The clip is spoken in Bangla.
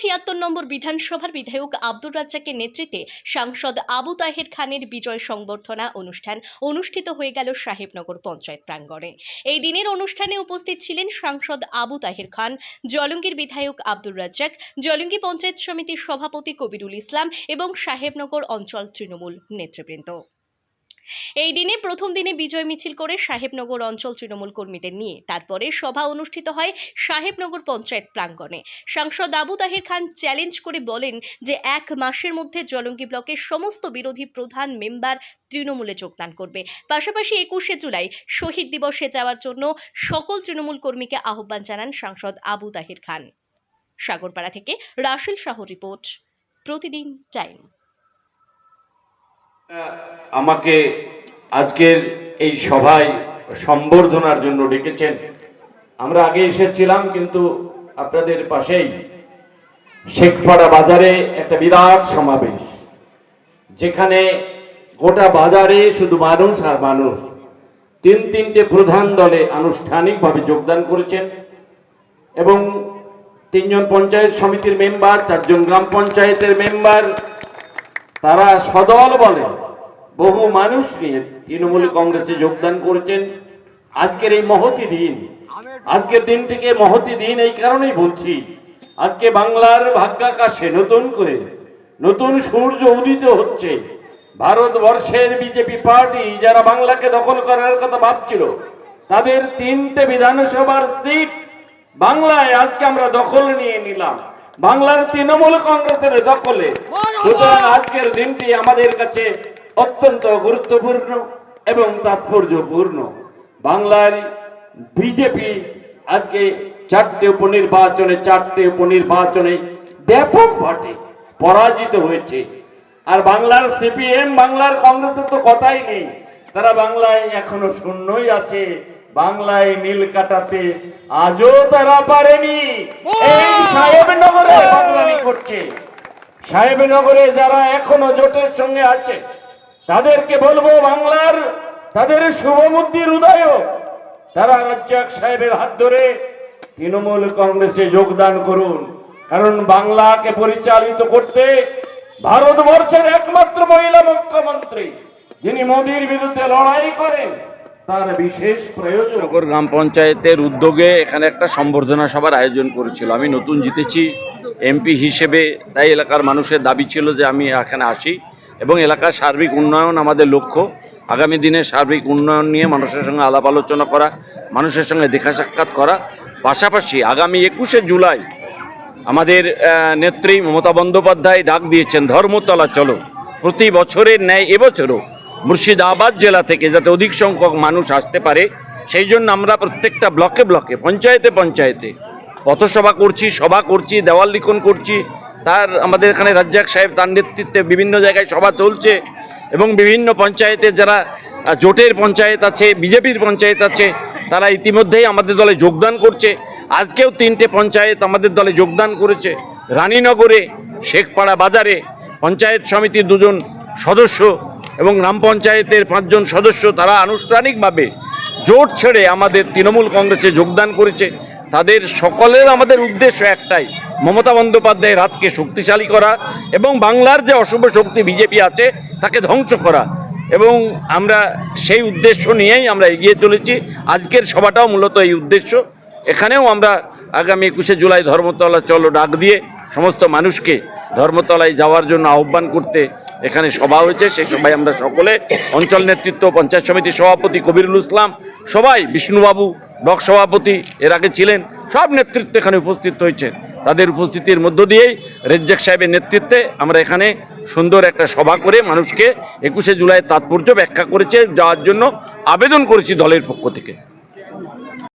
76 নম্বর বিধানসভার বিধায়ক আব্দুর রাজ্জাকের নেতৃত্বে সাংসদ আবু তাহের খানের বিজয় সংবর্ধনা অনুষ্ঠান অনুষ্ঠিত হয়ে গেল সাহেবনগর পঞ্চায়েত প্রাঙ্গণে। এই দিনের অনুষ্ঠানে উপস্থিত ছিলেন সাংসদ আবু তাহের খান, জলঙ্গির বিধায়ক আব্দুর রাজ্জাক, জলঙ্গি পঞ্চায়েত সমিতির সভাপতি কবিরুল ইসলাম এবং সাহেবনগর অঞ্চল তৃণমূল নেতৃবৃন্দ। এই দিনে প্রথম দিনে বিজয় মিছিল করে সাহেবনগর অঞ্চল তৃণমূল কর্মীদের নিয়ে তারপরে সভা অনুষ্ঠিত হয় সাহেবনগর পঞ্চায়েত প্রাঙ্গণে। সাংসদ আবু তাহের খান চ্যালেঞ্জ করে বলেন যে 1 মাসের মধ্যে জলঙ্গি ব্লকের সমস্ত বিরোধী প্রধান মেম্বার তৃণমূলে যোগদান করবে। পাশাপাশি 21শে জুলাই শহীদ দিবসে যাওয়ার জন্য সকল তৃণমূল কর্মীকে আহ্বান জানান সাংসদ আবু তাহের খান। সাগরপাড়া থেকে রাশেল শাহ রিপোর্ট, প্রতিদিন টাইম। আমাকে আজকের এই সভায় সম্বর্ধনার জন্য ডেকেছেন। আমরা আগে এসেছিলাম, কিন্তু আপনাদের পাশেই শেখপাড়া বাজারে একটা বিরাট সমাবেশ, যেখানে গোটা বাজারে শুধু মানুষ আর মানুষ। 3টে প্রধান দলে আনুষ্ঠানিকভাবে যোগদান করেছেন এবং 3 জন পঞ্চায়েত সমিতির মেম্বার, 4 জন গ্রাম পঞ্চায়েতের মেম্বার, তারা সদল বলে বহু মানুষ নিয়ে তৃণমূল কংগ্রেসে যোগদান করেছেন। আজকের এই মহতি দিন, আজকের দিনটিকে মহতি দিন এই কারণেই বলছি, আজকে বাংলার ভাগ্যাকাশে নতুন করে নতুন সূর্য উদিত হচ্ছে। ভারতবর্ষের বিজেপি পার্টি যারা বাংলাকে দখল করার কথা ভাবছিল, তাদের 3টে বিধানসভার সিট বাংলায় আজকে আমরা দখল নিয়ে নিলাম, বাংলার তৃণমূল কংগ্রেসের দখলে। সুতরাং আজকের দিনটি আমাদের কাছে অত্যন্ত গুরুত্বপূর্ণ এবং তাৎপর্যপূর্ণ। বাংলার বিজেপি আজকে 4টে উপনির্বাচনে ব্যাপকভাবে পরাজিত হয়েছে। আর বাংলার সিপিএম, বাংলার কংগ্রেসের তো কথাই নেই, তারা বাংলায় এখনো শূন্যই আছে। বাংলায় নীল কাটাতে আজও তারা পারেনি। এই সাহেবনগরে বাংলানি করছে। সাহেবনগরে যারা এখনো জোটের সঙ্গে আছে, তাদেরকে বলবো বাংলার তাদের শুভবুদ্ধির উদয়, তারা রাজ্জাক সাহেবের হাত ধরে তৃণমূল কংগ্রেসে যোগদান করুন। কারণ বাংলাকে পরিচালিত করতে ভারতবর্ষের একমাত্র মহিলা মুখ্যমন্ত্রী, যিনি মোদির বিরুদ্ধে লড়াই করেন, তার বিশেষ প্রয়োজন। গ্রাম পঞ্চায়েতের উদ্যোগে এখানে একটা সম্বর্ধনা সভার আয়োজন করেছিল। আমি নতুন জিতেছি এমপি হিসেবে, তাই এলাকার মানুষের দাবি ছিল যে আমি এখানে আসি এবং এলাকার সার্বিক উন্নয়ন আমাদের লক্ষ্য। আগামী দিনে সার্বিক উন্নয়ন নিয়ে মানুষের সঙ্গে আলাপ আলোচনা করা, মানুষের সঙ্গে দেখা সাক্ষাৎ করা। পাশাপাশি আগামী 21শে জুলাই আমাদের নেত্রী মমতা বন্দ্যোপাধ্যায় ডাক দিয়েছেন ধর্মতলা চলো। প্রতি বছরের ন্যায় এবছরও মুর্শিদাবাদ জেলা থেকে যাতে অধিক সংখ্যক মানুষ আসতে পারে, সেই জন্য আমরা প্রত্যেকটা ব্লকে ব্লকে, পঞ্চায়েতে পথসভা করছি, সভা করছি, দেওয়াল লিখন করছি। তার আমাদের এখানে রাজ্জাক সাহেব তার নেতৃত্বে বিভিন্ন জায়গায় সভা চলছে এবং বিভিন্ন পঞ্চায়েতে যারা জোটের পঞ্চায়েত আছে, বিজেপির পঞ্চায়েত আছে, তারা ইতিমধ্যেই আমাদের দলে যোগদান করছে। আজকেও 3টে পঞ্চায়েত আমাদের দলে যোগদান করেছে। রানীনগরে, শেখপাড়া বাজারে পঞ্চায়েত সমিতির 2 জন সদস্য এবং গ্রাম পঞ্চায়েতের 5 জন সদস্য, তারা আনুষ্ঠানিকভাবে জোট ছেড়ে আমাদের তৃণমূল কংগ্রেসে যোগদান করেছে। তাদের সকলের আমাদের উদ্দেশ্য একটাই, মমতা বন্দ্যোপাধ্যায়ের হাতকে শক্তিশালী করা এবং বাংলার যে অশুভ শক্তি বিজেপি আছে তাকে ধ্বংস করা। এবং আমরা সেই উদ্দেশ্য নিয়েই আমরা এগিয়ে চলেছি। আজকের সভাটাও মূলত এই উদ্দেশ্য। এখানেও আমরা আগামী 21শে জুলাই ধর্মতলা চলো ডাক দিয়ে সমস্ত মানুষকে ধর্মতলায় যাওয়ার জন্য আহ্বান করতে এখানে সভা হয়েছে। সেই সভায় আমরা সকলে, অঞ্চল নেতৃত্ব, পঞ্চায়েত সমিতির সভাপতি কবিরুল ইসলাম, সবাই, বিষ্ণুবাবু ব্লক সভাপতি এর আগে ছিলেন, সব নেতৃত্ব এখানে উপস্থিত হয়েছে। তাদের উপস্থিতির মধ্য দিয়েই রাজ্জাক সাহেবের নেতৃত্বে আমরা এখানে সুন্দর একটা সভা করে মানুষকে 21শে জুলাই তাৎপর্য ব্যাখ্যা করেছে যাওয়ার জন্য আবেদন করেছি দলের পক্ষ থেকে।